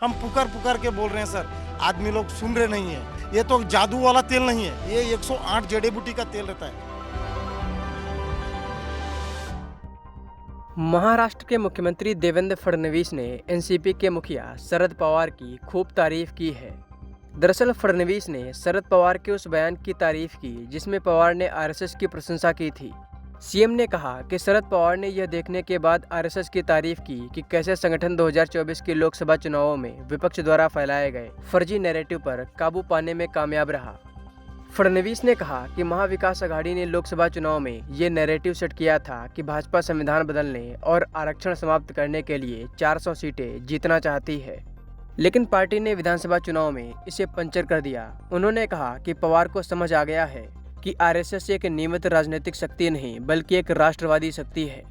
हम पुकार पुकार के बोल रहे हैं सर, आदमी लोग सुन रहे नहीं है। ये तो जादू वाला तेल नहीं है, ये 108 जड़ी बूटी का तेल रहता है। महाराष्ट्र के मुख्यमंत्री देवेंद्र फडणवीस ने एनसीपी के मुखिया शरद पवार की खूब तारीफ की है। दरअसल फडणवीस ने शरद पवार के उस बयान की तारीफ की जिसमें पवार ने आरएसएस की प्रशंसा की थी। सीएम ने कहा कि शरद पवार ने यह देखने के बाद आरएसएस की तारीफ की कि कैसे संगठन 2024 के लोकसभा चुनावों में विपक्ष द्वारा फैलाए गए फर्जी नैरेटिव पर काबू पाने में कामयाब रहा। फडणवीस ने कहा कि महाविकास आघाड़ी ने लोकसभा चुनाव में ये नैरेटिव सेट किया था कि भाजपा संविधान बदलने और आरक्षण समाप्त करने के लिए 400 सीटें जीतना चाहती है, लेकिन पार्टी ने विधानसभा चुनाव में इसे पंचर कर दिया। उन्होंने कहा कि पवार को समझ आ गया है कि आरएसएस एक नियमित राजनीतिक शक्ति नहीं बल्कि एक राष्ट्रवादी शक्ति है।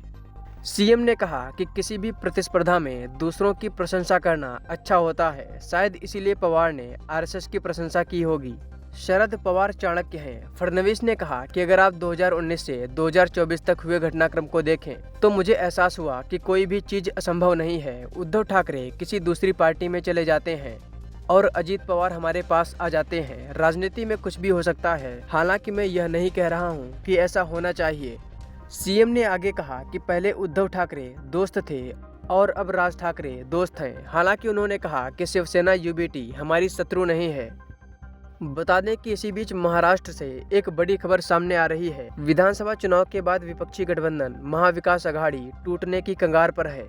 सीएम ने कहा कि किसी भी प्रतिस्पर्धा में दूसरों की प्रशंसा करना अच्छा होता है, शायद इसीलिए पवार ने आरएसएस की प्रशंसा की होगी। शरद पवार चाणक्य हैं। फडणवीस ने कहा कि अगर आप 2019 से 2024 तक हुए घटनाक्रम को देखें तो मुझे एहसास हुआ कि कोई भी चीज असंभव नहीं है। उद्धव ठाकरे किसी दूसरी पार्टी में चले जाते हैं और अजीत पवार हमारे पास आ जाते हैं। राजनीति में कुछ भी हो सकता है, हालांकि मैं यह नहीं कह रहा हूं कि ऐसा होना चाहिए। सीएम ने आगे कहा कि पहले उद्धव ठाकरे दोस्त थे और अब राज ठाकरे दोस्त हैं। हालांकि उन्होंने कहा कि शिवसेना यूबीटी हमारी शत्रु नहीं है। बता दें कि इसी बीच महाराष्ट्र से एक बड़ी खबर सामने आ रही है। विधानसभा चुनाव के बाद विपक्षी गठबंधन महाविकास आघाड़ी टूटने की कगार पर है।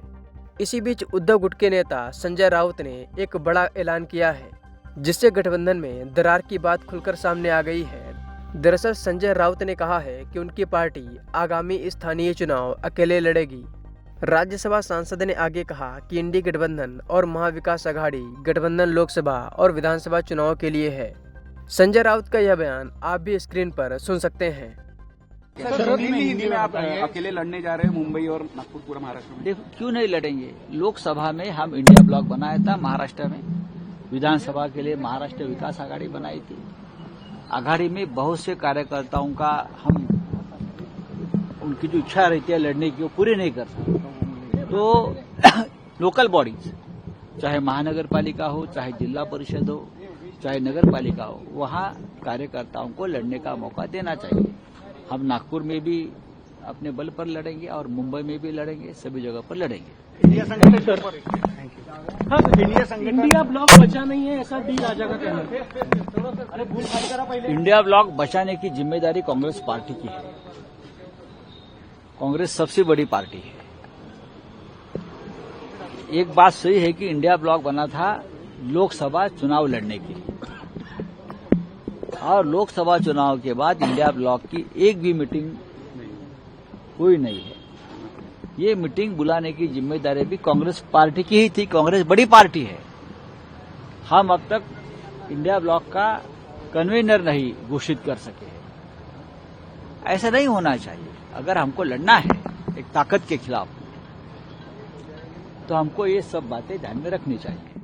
इसी बीच उद्धव गुट के नेता संजय राउत ने एक बड़ा ऐलान किया है जिससे गठबंधन में दरार की बात खुलकर सामने आ गई है। दरअसल संजय राउत ने कहा है कि उनकी पार्टी आगामी स्थानीय चुनाव अकेले लड़ेगी। राज्यसभा सांसद ने आगे कहा कि इंडी गठबंधन और महाविकास आघाड़ी गठबंधन लोकसभा और विधानसभा चुनाव के लिए है। संजय राउत का यह बयान आप भी स्क्रीन पर सुन सकते हैं। हिंदी में आप अकेले लड़ने जा रहे हैं मुंबई और नागपुर पूरा महाराष्ट्र में? देखो क्यों नहीं लड़ेंगे। लोकसभा में हम इंडिया ब्लॉक बनाया था महाराष्ट्र में, विधानसभा के लिए महाराष्ट्र विकास आघाड़ी बनाई थी। आघाड़ी में बहुत से कार्यकर्ताओं का हम उनकी जो इच्छा रहती है लड़ने की वो पूरी नहीं कर सकते। तो लोकल बॉडीज चाहे महानगर पालिका हो, चाहे जिला परिषद हो, चाहे नगर पालिका हो, वहाँ कार्यकर्ताओं को लड़ने का मौका देना चाहिए। हम नागपुर में भी अपने बल पर लड़ेंगे और मुंबई में भी लड़ेंगे, सभी जगह पर लड़ेंगे। इंडिया ब्लॉक बचा नहीं है ऐसा डी राजा का कहना है। इंडिया ब्लॉक बचाने की जिम्मेदारी कांग्रेस पार्टी की है। कांग्रेस सबसे बड़ी पार्टी है। एक बात सही है कि इंडिया ब्लॉक बना था लोकसभा चुनाव लड़ने के लिए, और लोकसभा चुनाव के बाद इंडिया ब्लॉक की एक भी मीटिंग हुई नहीं है। ये मीटिंग बुलाने की जिम्मेदारी भी कांग्रेस पार्टी की ही थी। कांग्रेस बड़ी पार्टी है। हम अब तक इंडिया ब्लॉक का कन्वीनर नहीं घोषित कर सके। ऐसा नहीं होना चाहिए। अगर हमको लड़ना है एक ताकत के खिलाफ तो हमको ये सब बातें ध्यान में रखनी चाहिए।